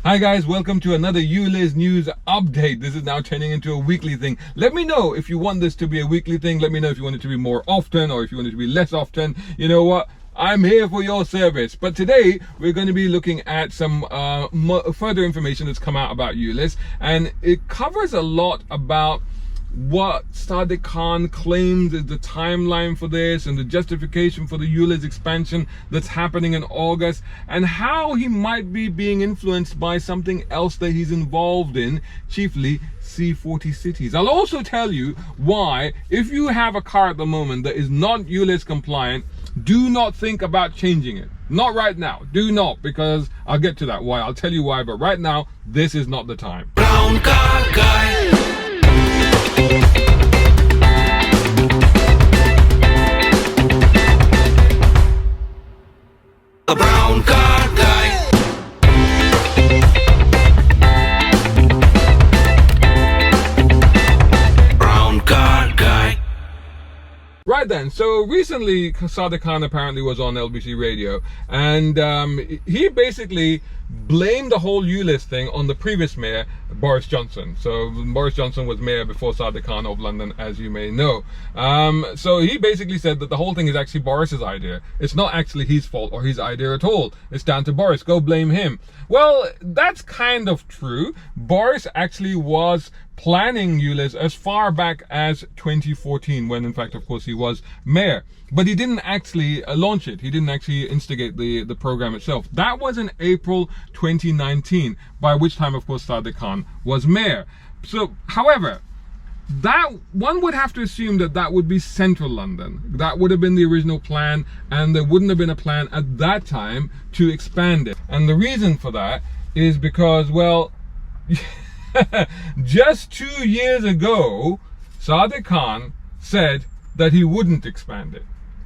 Hi guys, welcome to another ulez news update. This is now turning into a weekly thing. Let me know if you want this to be a weekly thing. Let me know if you want it to be more often or if you want it to be less often. You know what? I'm here for your service. But today we're going to be looking at some further information that's come out about ulez, and it covers a lot about what Sadiq Khan claims is the timeline for this and the justification for the ulez expansion that's happening in August, and how he might be being influenced by something else that he's involved in, chiefly C40 cities. I'll also tell you why, if you have a car at the moment that is not ulez compliant, do not think about changing it. Not right now. Do not, because I'll get to that why. I'll tell you why, but right now, this is not the time. Brown car guy. A brown car guy. Brown car guy. Right then, so recently Sadiq Khan apparently was on LBC radio, and he basically blamed the whole ulez thing on the previous mayor, Boris Johnson. So Boris Johnson was mayor before Sadiq Khan of London, as you may know. So he basically said that the whole thing is actually Boris's idea. It's not actually his fault or his idea at all. It's down to Boris. Go blame him. Well, that's kind of true. Boris actually was planning ulez as far back as 2014, when in fact, of course, he was mayor. But he didn't actually launch it. He didn't actually instigate the program itself. That was in April 2019, by which time, of course, Sadiq Khan was mayor. So, however, that one would have to assume that that would be central London. That would have been the original plan, and there wouldn't have been a plan at that time to expand it. And the reason for that is because, well, just 2 years ago, Sadiq Khan said that he wouldn't expand it.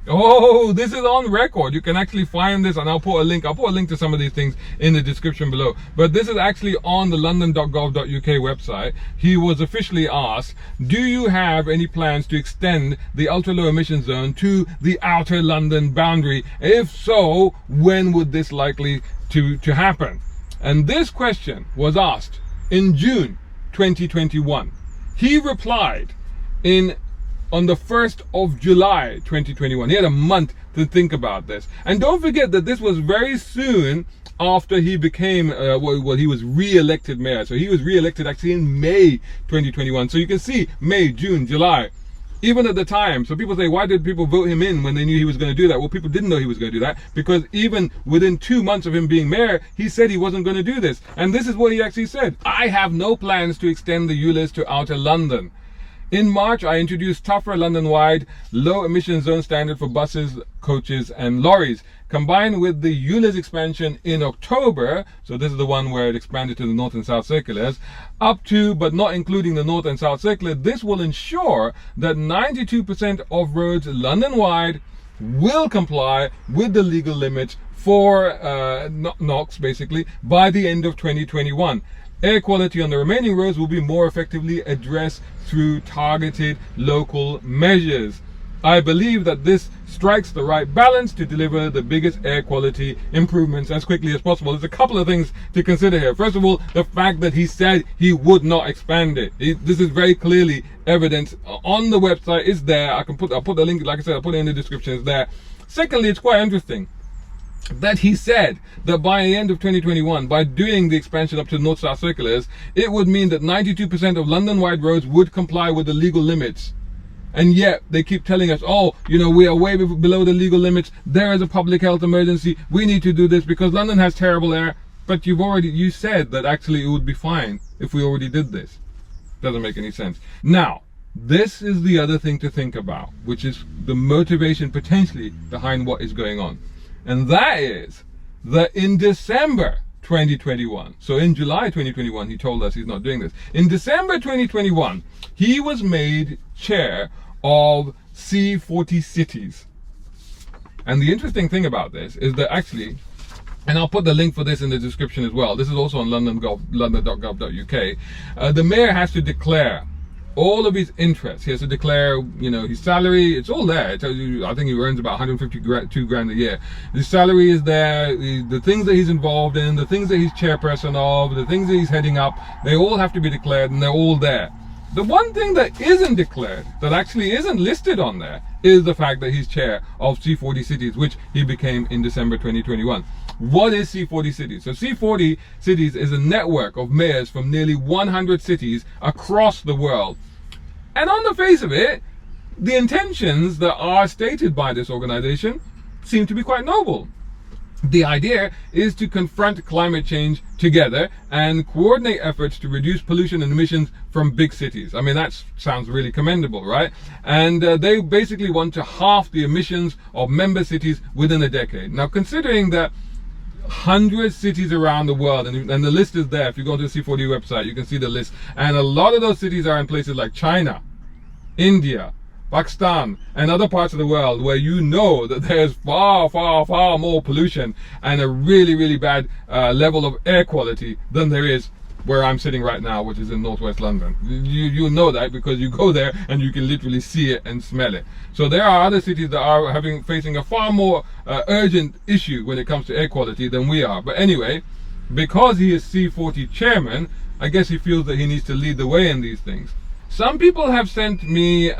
Oh, this is on record. You can actually find this, and I'll put a link to some of these things in the description below. But this is actually on the london.gov.uk website. He was officially asked, do you have any plans to extend the ultra low emission zone to the outer London boundary? If so, when would this likely to happen? And this question was asked in June 2021. He replied on the 1st of July 2021. He had a month to think about this. And don't forget that this was very soon after he became, he was re-elected mayor. So he was re-elected actually in May 2021. So you can see May, June, July. Even at the time, so people say, why did people vote him in when they knew he was going to do that? Well, people didn't know he was going to do that, because even within 2 months of him being mayor, he said he wasn't going to do this. And this is what he actually said. I have no plans to extend the ulez to outer London. In March, I introduced tougher London-wide low emission zone standard for buses, coaches and lorries. Combined with the ulez expansion in October, so this is the one where it expanded to the North and South Circulars, up to but not including the North and South Circular, this will ensure that 92% of roads London-wide will comply with the legal limits for NOx, basically, by the end of 2021. Air quality on the remaining roads will be more effectively addressed through targeted local measures. I believe that this strikes the right balance to deliver the biggest air quality improvements as quickly as possible. There's a couple of things to consider here. First of all, the fact that he said he would not expand it. This is very clearly evidence on the website. It's there. I'll put the link, like I said, I'll put it in the description. It's there. Secondly, it's quite interesting that he said that by the end of 2021, by doing the expansion up to North-South Circulars, it would mean that 92% of London-wide roads would comply with the legal limits. And yet, they keep telling us, oh, you know, we are way below the legal limits. There is a public health emergency. We need to do this because London has terrible air. But you said that actually it would be fine if we already did this. Doesn't make any sense. Now, this is the other thing to think about, which is the motivation potentially behind what is going on. And that is that in December 2021, so in July 2021, he told us he's not doing this. In December 2021, he was made chair of C40 cities. And the interesting thing about this is that actually, and I'll put the link for this in the description as well. This is also on london.gov.uk. The mayor has to declare all of his interests. He has to declare, you know, his salary. It's all there. It tells you, I think he earns about 152 grand a year. His salary is there. The things that he's involved in, the things that he's chairperson of, the things that he's heading up, they all have to be declared, and they're all there. The one thing that isn't declared, that actually isn't listed on there, is the fact that he's chair of C40 Cities, which he became in December 2021. What is C40 Cities? So C40 Cities is a network of mayors from nearly 100 cities across the world. And on the face of it, the intentions that are stated by this organization seem to be quite noble. The idea is to confront climate change together and coordinate efforts to reduce pollution and emissions from big cities. I mean, that sounds really commendable, right? And they basically want to halve the emissions of member cities within a decade. Now, considering that 100 cities around the world, and the list is there. If you go to the C40 website, you can see the list. And a lot of those cities are in places like China, India, Pakistan, and other parts of the world where you know that there's far, far, far more pollution and a really, really bad level of air quality than there is where I'm sitting right now, which is in northwest London. You know that because you go there and you can literally see it and smell it. So there are other cities that are facing a far more urgent issue when it comes to air quality than we are. But anyway, because he is C40 chairman, I guess he feels that he needs to lead the way in these things. Some people have sent me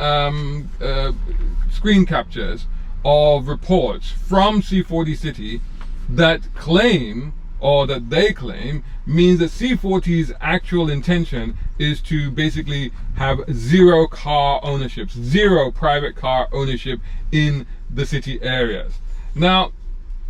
screen captures of reports from C40 City that claim, or that they claim, means that C40's actual intention is to basically have zero car ownership, zero private car ownership in the city areas. Now,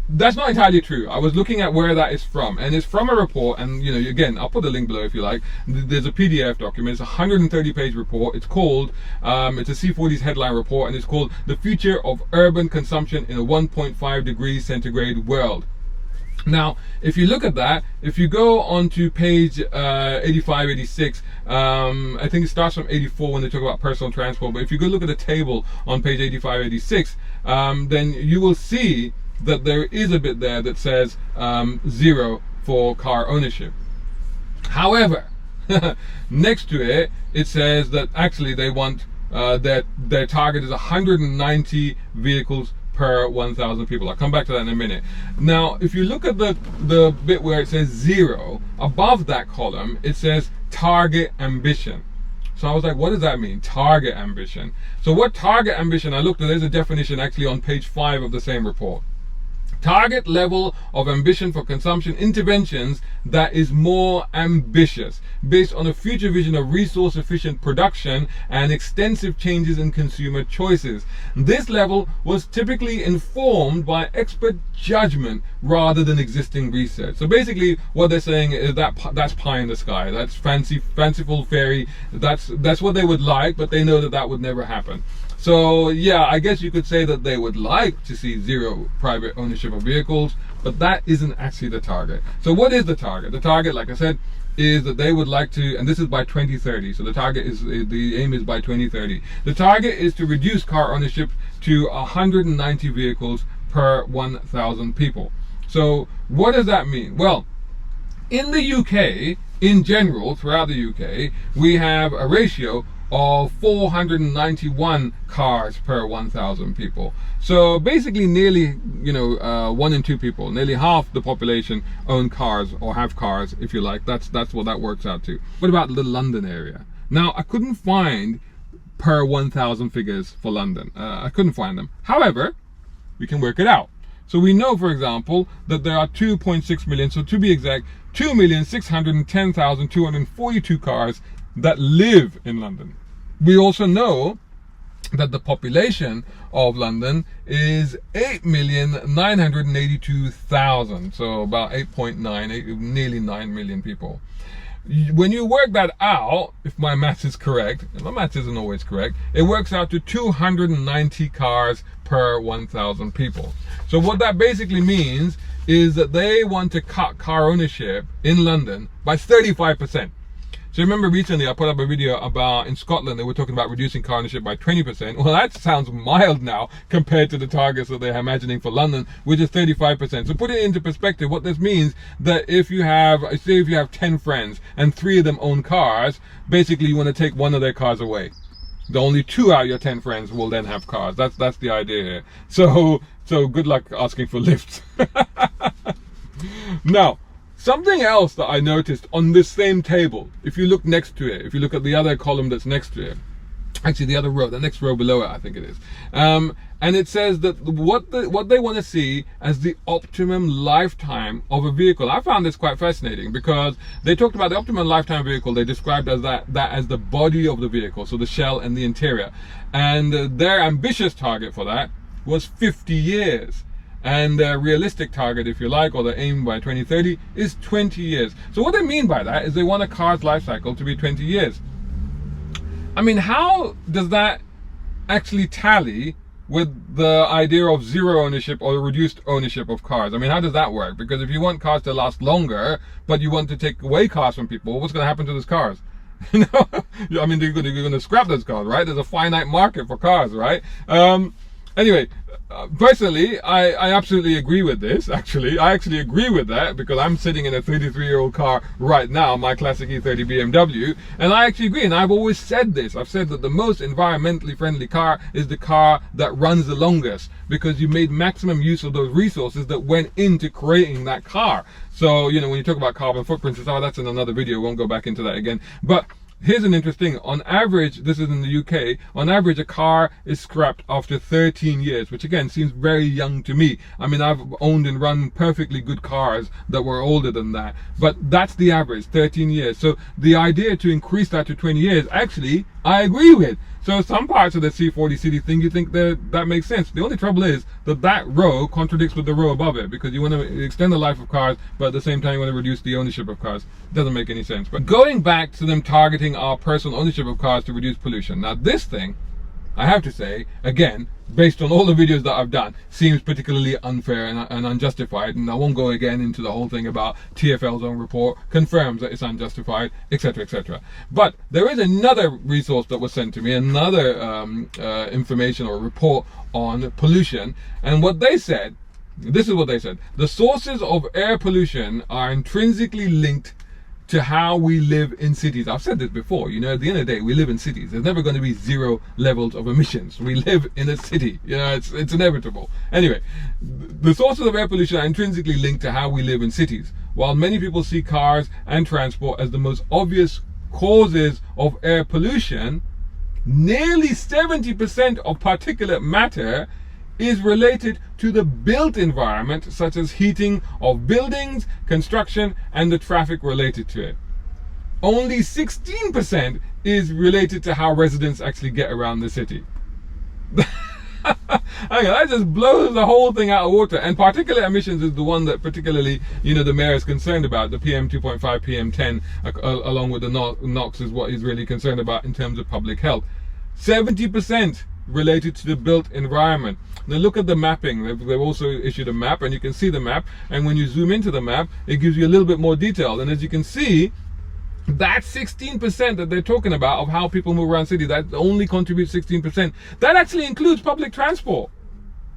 that's not entirely true. I was looking at where that is from, and it's from a report, and you know, again, I'll put the link below if you like. There's a PDF document. It's a 130-page report. It's called, it's a C40's headline report, and it's called The Future of Urban Consumption in a 1.5 degrees centigrade World. Now, if you look at that, if you go on to page 85, 86, I think it starts from 84 when they talk about personal transport, but if you go look at the table on page 85, 86, then you will see that there is a bit there that says zero for car ownership. However, next to it, it says that actually they want their target is 190 vehicles per 1,000 people. I'll come back to that in a minute. Now, if you look at the bit where it says zero, above that column, it says target ambition. So I was like, what does that mean? Target ambition. So what target ambition, I looked at, there's a definition actually on page 5 of the same report. Target level of ambition for consumption interventions that is more ambitious, based on a future vision of resource efficient production and extensive changes in consumer choices. This level was typically informed by expert judgment rather than existing research. So basically what they're saying is that that's pie in the sky, that's fanciful fairy, that's what they would like, but they know that that would never happen. So yeah, I guess you could say that they would like to see zero private ownership of vehicles, but that isn't actually the target. So what is the target? The target, like I said, is that they would like to, and this is by 2030. So the target is, the aim is by 2030. The target is to reduce car ownership to 190 vehicles per 1,000 people. So what does that mean? Well, in the UK, in general, throughout the UK, we have a ratio of 491 cars per 1,000 people. So basically nearly, 1 in 2 people, nearly half the population own cars or have cars, if you like. That's what that works out to. What about the London area? Now, I couldn't find per 1,000 figures for London. I couldn't find them. However, we can work it out. So we know, for example, that there are 2.6 million, so to be exact, 2,610,242 cars that live in London. We also know that the population of London is 8,982,000, so about 8.9, nearly 9 million people. When you work that out, if my maths is correct, and my maths isn't always correct, it works out to 290 cars per 1,000 people. So what that basically means is that they want to cut car ownership in London by 35%. So remember recently I put up a video about in Scotland they were talking about reducing car ownership by 20%. Well, that sounds mild now compared to the targets that they're imagining for London, which is 35%. So put it into perspective, what this means that if you have, say if you have 10 friends and 3 of them own cars, basically you want to take one of their cars away. The only 2 out of your 10 friends will then have cars. That's the idea here. So good luck asking for lifts. Now, something else that I noticed on this same table, if you look next to it, if you look at the other column that's next to it, actually the other row, the next row below it, I think it is, and it says that what they want to see as the optimum lifetime of a vehicle. I found this quite fascinating because they talked about the optimum lifetime vehicle. They described as that as the body of the vehicle, so the shell and the interior, and their ambitious target for that was 50 years. And their realistic target, if you like, or the aim by 2030 is 20 years. So what they mean by that is they want a car's life cycle to be 20 years. I mean, how does that actually tally with the idea of zero ownership or reduced ownership of cars? I mean, how does that work? Because if you want cars to last longer, but you want to take away cars from people, what's going to happen to those cars? You know, I mean, you're going to scrap those cars, right? There's a finite market for cars, right? Anyway, personally, I absolutely agree with this, actually. I actually agree with that because I'm sitting in a 33-year-old car right now, my classic E30 BMW, and I actually agree, and I've always said this. I've said that the most environmentally friendly car is the car that runs the longest because you made maximum use of those resources that went into creating that car. So, you know, when you talk about carbon footprints and stuff, that's in another video. We won't go back into that again. But here's an interesting, on average, this is in the UK, on average a car is scrapped after 13 years, which again seems very young to me. I mean, I've owned and run perfectly good cars that were older than that, but that's the average, 13 years. So the idea to increase that to 20 years, actually, I agree with. So some parts of the C40 city thing, you think that makes sense. The only trouble is that row contradicts with the row above it because you want to extend the life of cars, but at the same time you want to reduce the ownership of cars. It doesn't make any sense. But going back to them targeting our personal ownership of cars to reduce pollution. Now this thing, I have to say, again, based on all the videos that I've done, seems particularly unfair and unjustified. And I won't go again into the whole thing about TfL's own report confirms that it's unjustified, etc., etc. But there is another resource that was sent to me, another information or report on pollution. And what they said, this is what they said: the sources of air pollution are intrinsically linked to how we live in cities. I've said this before, you know, at the end of the day, we live in cities. There's never going to be zero levels of emissions. We live in a city, you know, it's inevitable. Anyway, the sources of air pollution are intrinsically linked to how we live in cities. While many people see cars and transport as the most obvious causes of air pollution, nearly 70% of particulate matter is related to the built environment, such as heating of buildings, construction, and the traffic related to it. Only 16% is related to how residents actually get around the city. That just blows the whole thing out of water. And particulate emissions is the one that particularly, you know, the mayor is concerned about. The PM 2.5, PM10, along with the NOx is what he's really concerned about in terms of public health. 70% related to the built environment. Now look at the mapping. They've also issued a map, and you can see the map, and when you zoom into the map it gives you a little bit more detail. And as you can see, that 16% that they're talking about of how people move around city, that only contributes 16%. That actually includes public transport.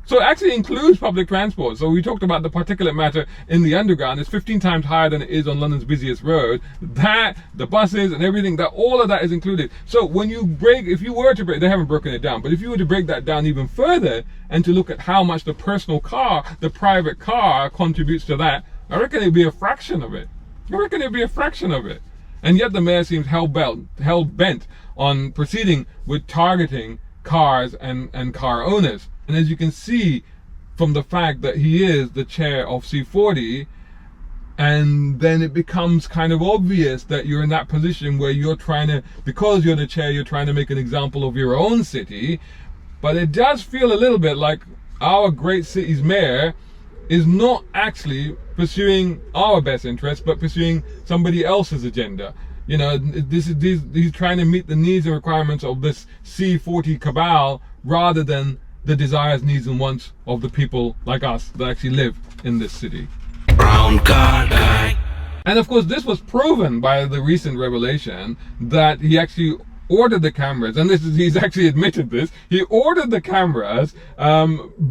So it actually includes public transport. So we talked about the particulate matter in the underground. It's 15 times higher than it is on London's busiest road. That, the buses and everything, that all of that is included. So when you break, if you were to break, they haven't broken it down, but if you were to break that down even further and to look at how much the personal car, the private car contributes to that, I reckon it'd be a fraction of it. And yet the mayor seems hell-bent on proceeding with targeting cars and car owners. And as you can see from the fact that he is the chair of C40, and then it becomes kind of obvious that you're in that position where you're trying to, because you're the chair, you're trying to make an example of your own city. But it does feel a little bit like our great city's mayor is not actually pursuing our best interests, but pursuing somebody else's agenda. You know, he's trying to meet the needs and requirements of this C40 cabal rather than the desires, needs, and wants of the people like us that actually live in this city. Brown car guy. And of course, this was proven by the recent revelation that he actually ordered the cameras, and he's actually admitted this. He ordered the cameras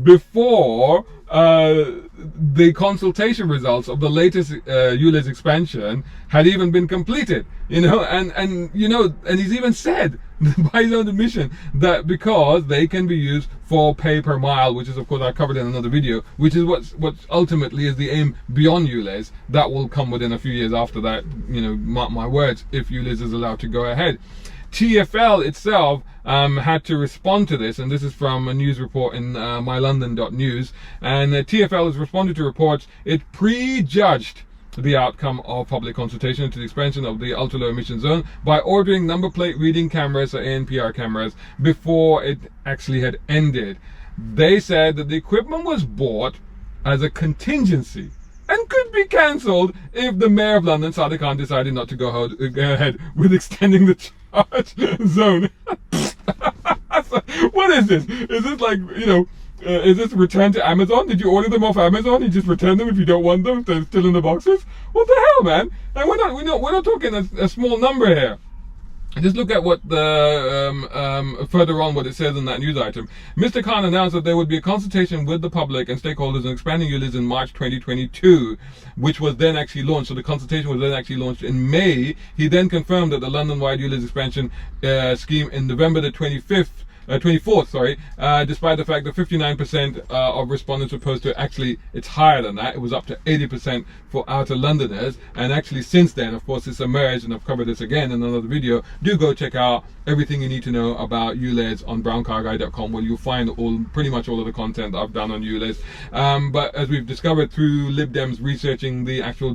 before the consultation results of the latest ulez expansion had even been completed, and he's even said by his own admission that because they can be used for pay per mile, which is of course I covered in another video, which is what ultimately is the aim beyond ulez. That will come within a few years after that, mark my words, if ulez is allowed to go ahead. TfL itself had to respond to this, and this is from a news report in mylondon.news, and TfL has responded to reports it prejudged the outcome of public consultation into the expansion of the ultra-low emission zone by ordering number plate reading cameras or ANPR cameras before it actually had ended. They said that the equipment was bought as a contingency and could be cancelled if the Mayor of London, Sadiq Khan, decided not to go ahead with extending the charge zone. What is this? Is this like, is this return to Amazon? Did you order them off Amazon? You just return them if you don't want them? They're still in the boxes? What the hell, man? And we're not talking a small number here. Just look at what further on what it says in that news item. Mr. Khan announced that there would be a consultation with the public and stakeholders on expanding ulez in March 2022, which was then actually launched. So the consultation was then actually launched in May. He then confirmed that the London-wide ulez expansion scheme in November the 24th, despite the fact that 59% of respondents were opposed to it. Actually, it's higher than that. It was up to 80% for outer Londoners. And actually, since then, of course, it's emerged, and I've covered this again in another video. Do go check out everything you need to know about ulez on browncarguy.com, where you'll find pretty much all of the content that I've done on ulez. But as we've discovered through Lib Dems researching the actual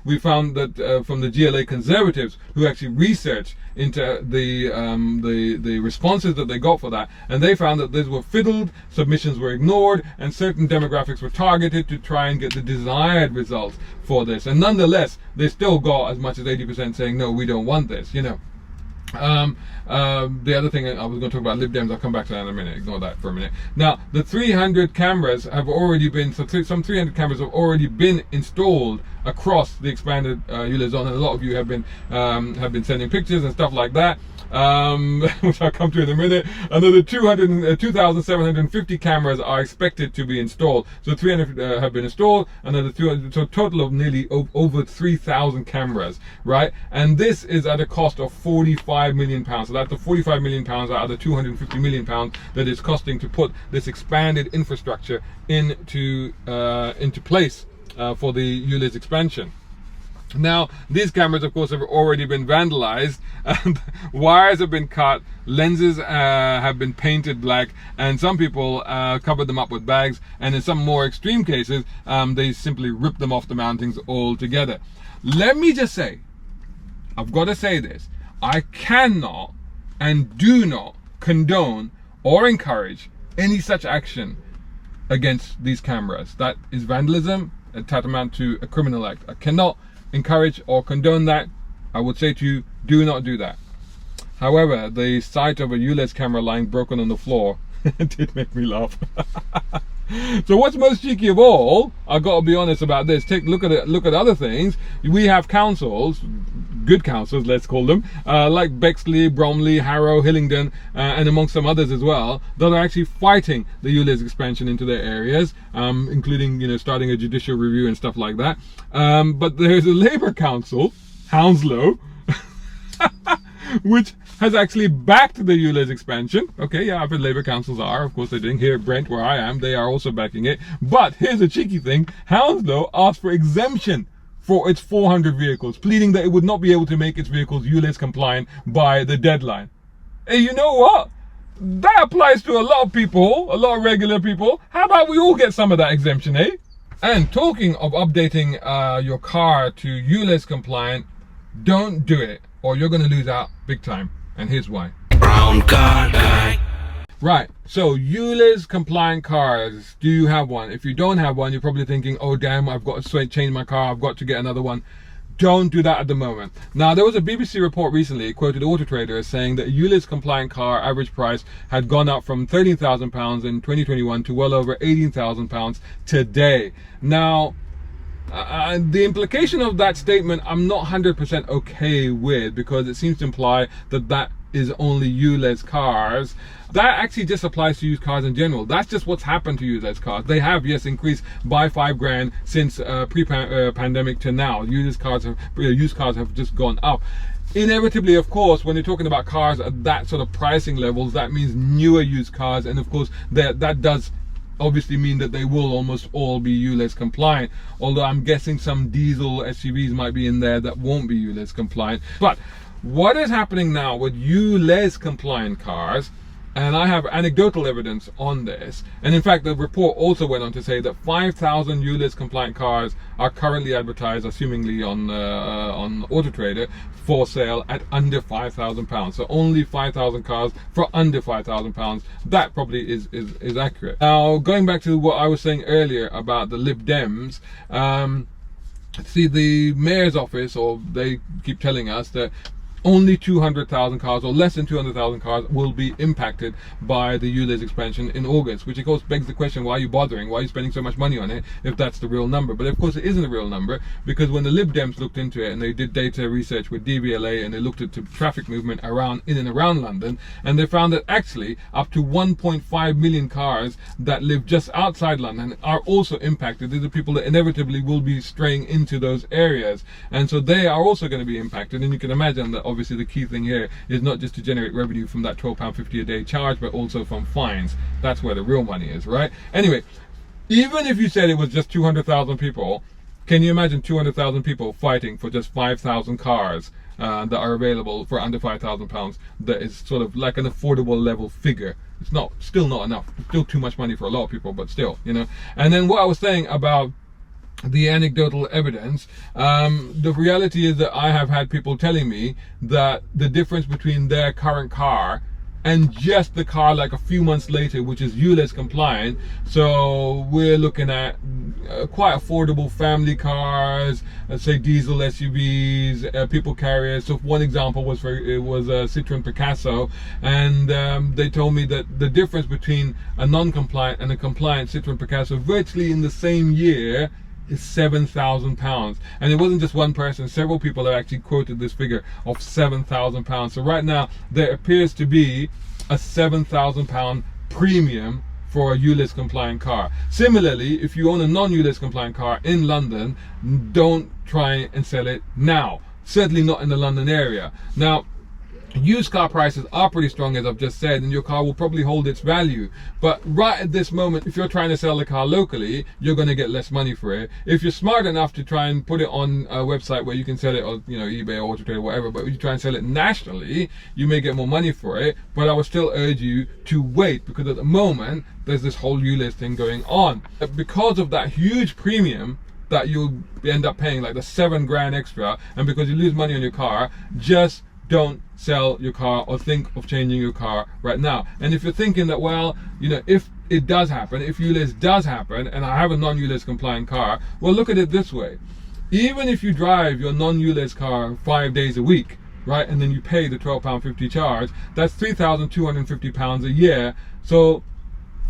we found that from the GLA Conservatives, who actually researched into the responses that they got for that, and they found that these were fiddled, submissions were ignored, and certain demographics were targeted to try and get the desired results for this. And nonetheless, they still got as much as 80% saying no, we don't want this. The other thing I was going to talk about Lib Dems, I'll come back to that in a minute. Ignore that for a minute. Now, the 300 cameras have already been, some 300 cameras have already been installed across the expanded ulez zone, and a lot of you have been sending pictures and stuff like that, which I'll come to in a minute. Another 2,750 cameras are expected to be installed. So 300 have been installed, another 200, so a total of nearly over 3,000 cameras, right? And this is at a cost of £45 million. So that's the £45 million out of the £250 million that it's costing to put this expanded infrastructure into place for the ulez expansion. Now, these cameras, of course, have already been vandalized, and wires have been cut, lenses have been painted black, and some people covered them up with bags, and in some more extreme cases, they simply ripped them off the mountings altogether. Let me just say, I've got to say this, I cannot and do not condone or encourage any such action against these cameras. That is vandalism, tantamount to a criminal act. I cannot encourage or condone that. I would say to you, do not do that. However, the sight of a ulez camera lying broken on the floor did make me laugh. So what's most cheeky of all, I've got to be honest about this, look at other things. We have councils, good councils, let's call them, like Bexley, Bromley, Harrow, Hillingdon, and amongst some others as well, that are actually fighting the ulez expansion into their areas, including, starting a judicial review and stuff like that. But there's a Labour council, Hounslow, which has actually backed the ulez expansion. Okay, yeah, I've heard Labour councils are, of course they're doing. Here, Brent, where I am, they are also backing it. But here's a cheeky thing, Hounslow asked for exemption for its 400 vehicles, pleading that it would not be able to make its vehicles ulez compliant by the deadline. Hey, you know what? That applies to a lot of people, a lot of regular people. How about we all get some of that exemption, eh? And talking of updating your car to ulez compliant, don't do it, or you're going to lose out big time. And here's why. Brown car guy. Right, so ulez compliant cars, do you have one? If you don't have one, you're probably thinking, oh damn, I've got to change my car, I've got to get another one. Don't do that at the moment. Now, there was a BBC report recently, quoted Auto Trader as saying that a ulez compliant car average price had gone up from £13,000 in 2021 to well over £18,000 today. Now, The implication of that statement, I'm not 100% okay with, because it seems to imply that that is only ulez cars. That actually just applies to used cars in general. That's just what's happened to ulez cars. They have, yes, increased by 5 grand since pre-pandemic to now. Used cars have just gone up. Inevitably, of course, when you're talking about cars at that sort of pricing levels, that means newer used cars, and of course that does obviously mean that they will almost all be ulez compliant, although I'm guessing some diesel SUVs might be in there that won't be ulez compliant. But what is happening now with ulez compliant cars, and I have anecdotal evidence on this, and in fact the report also went on to say that 5,000 ulez compliant cars are currently advertised, assumingly on Auto Trader, for sale at under £5,000. So only 5,000 cars for under £5,000. That probably is accurate. Now, going back to what I was saying earlier about the Lib Dems, see, the mayor's office, or they keep telling us that only 200,000 cars, or less than 200,000 cars, will be impacted by the ulez expansion in August, which of course begs the question, why are you bothering? Why are you spending so much money on it if that's the real number? But of course it isn't a real number, because when the Lib Dems looked into it and they did data research with DVLA, and they looked at the traffic movement in and around London, and they found that actually up to 1.5 million cars that live just outside London are also impacted. These are people that inevitably will be straying into those areas, and so they are also going to be impacted. And you can imagine that obviously the key thing here is not just to generate revenue from that £12.50 a day charge, but also from fines. That's where the real money is, right? Anyway, even if you said it was just 200,000 people, can you imagine 200,000 people fighting for just 5,000 cars that are available for under £5,000? That is sort of like an affordable level figure. It's still not enough. It's still too much money for a lot of people, but still, you know. And then what I was saying about the anecdotal evidence, the reality is that I have had people telling me that the difference between their current car and just the car like a few months later, which is ulez compliant, so we're looking at quite affordable family cars, let's say diesel SUVs, people carriers. So one example was a Citroen Picasso, and they told me that the difference between a non-compliant and a compliant Citroen Picasso virtually in the same year is £7,000. And it wasn't just one person, several people have actually quoted this figure of £7,000. So right now there appears to be a £7,000 premium for a ulez compliant car. Similarly, if you own a non-ulez compliant car in London, don't try and sell it now, certainly not in the London area. Now, used car prices are pretty strong, as I've just said, and your car will probably hold its value. But right at this moment, if you're trying to sell the car locally, you're going to get less money for it. If you're smart enough to try and put it on a website where you can sell it on, you know, eBay or Auto Trader, whatever, but if you try and sell it nationally, you may get more money for it. But I would still urge you to wait, because at the moment there's this whole ulez thing going on. Because of that huge premium that you'll end up paying, like the 7 grand extra, and because you lose money on your car, just don't sell your car or think of changing your car right now. And if you're thinking that, well, you know, if it does happen, if ulez does happen and I have a non-ulez compliant car, well, look at it this way. Even if you drive your non-ulez car 5 days a week, right, and then you pay the £12.50 charge, that's £3,250 a year. So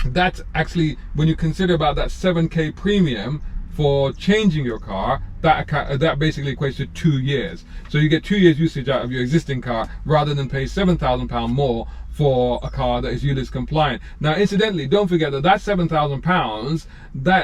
that's actually, when you consider about that 7k premium for changing your car, that basically equates to 2 years. So you get 2 years usage out of your existing car rather than pay £7,000 more for a car that is ulez compliant. Now, incidentally, don't forget that £7,000,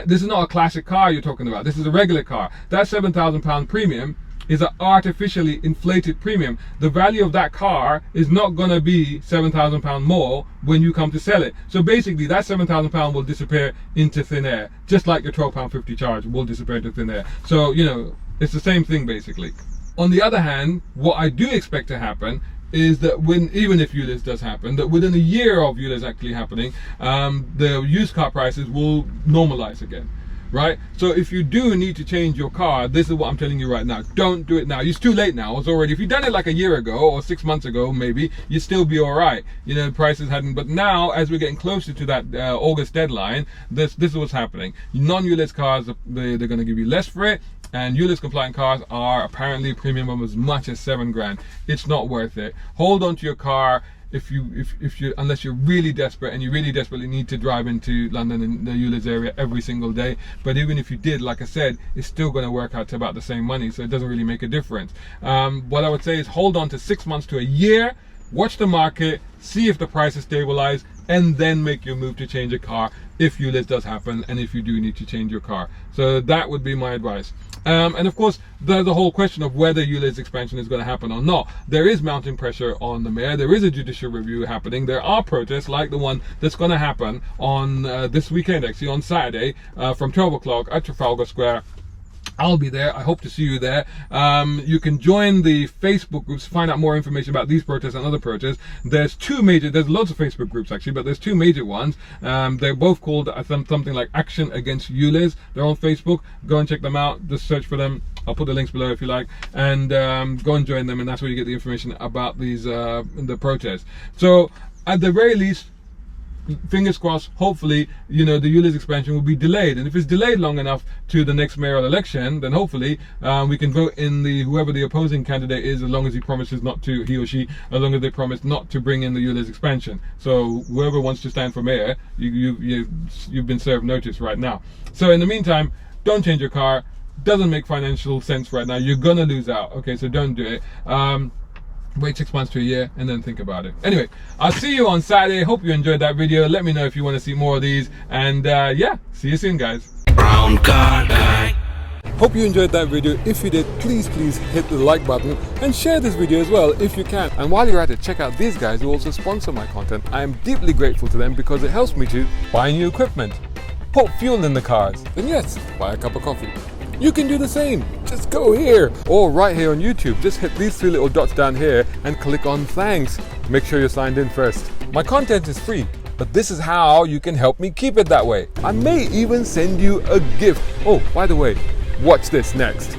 this is not a classic car you're talking about. This is a regular car. That £7,000 premium is an artificially inflated premium. The value of that car is not going to be £7,000 more when you come to sell it. So basically that £7,000 will disappear into thin air, just like your £12.50 charge will disappear into thin air. So, you know, it's the same thing basically. On the other hand, what I do expect to happen is that even if ulez does happen, that within a year of ulez actually happening, the used car prices will normalize again. Right? So if you do need to change your car, this is what I'm telling you right now. Don't do it now. It's too late now. It's already, if you'd done it like a year ago or 6 months ago, maybe, you'd still be all right. You know, prices hadn't, but now as we're getting closer to that August deadline, this is what's happening. Non-ulez cars, they're going to give you less for it. And ulez compliant cars are apparently a premium of as much as 7 grand. It's not worth it. Hold on to your car. unless you're really desperate and you really desperately need to drive into London and the ulez area every single day. But even if you did, like I said, it's still going to work out to about the same money, so it doesn't really make a difference. What I would say is hold on to 6 months to a year, watch the market, see if the price is stabilized, and then make your move to change a car if ulez does happen and if you do need to change your car. So that would be my advice. And of course, the whole question of whether ulez expansion is going to happen or not. There is mounting pressure on the mayor. There is a judicial review happening. There are protests like the one that's going to happen on this weekend, actually on Saturday, from 12 o'clock at Trafalgar Square. I'll be there. I hope to see you there. You can join the Facebook groups to find out more information about these protests and other protests. There's lots of Facebook groups actually, but there's two major ones. They're both called something like Action Against Ulez. They're on Facebook. Go and check them out. Just search for them. I'll put the links below if you like, and go and join them, and that's where you get the information about these the protests. So at the very least, fingers crossed, hopefully, the ulez expansion will be delayed. And if it's delayed long enough to the next mayoral election, then hopefully we can vote in whoever the opposing candidate is, as long as he promises not to, he or she, as long as they promise not to bring in the ulez expansion. So whoever wants to stand for mayor, you've been served notice right now. So in the meantime, don't change your car. Doesn't make financial sense right now. You're gonna lose out. Okay, so don't do it. Wait 6 months to a year and then think about it. Anyway, I'll see you on Saturday. Hope you enjoyed that video. Let me know if you want to see more of these. And yeah, see you soon, guys. Brown car guy. Hope you enjoyed that video. If you did, please hit the like button and share this video as well if you can. And while you're at it, check out these guys who also sponsor my content. I am deeply grateful to them because it helps me to buy new equipment, put fuel in the cars, and yes, buy a cup of coffee. You can do the same. Just go here or right here on YouTube. Just hit these three little dots down here and click on thanks. Make sure you're signed in first. My content is free, but this is how you can help me keep it that way. I may even send you a gift. Oh, by the way, watch this next.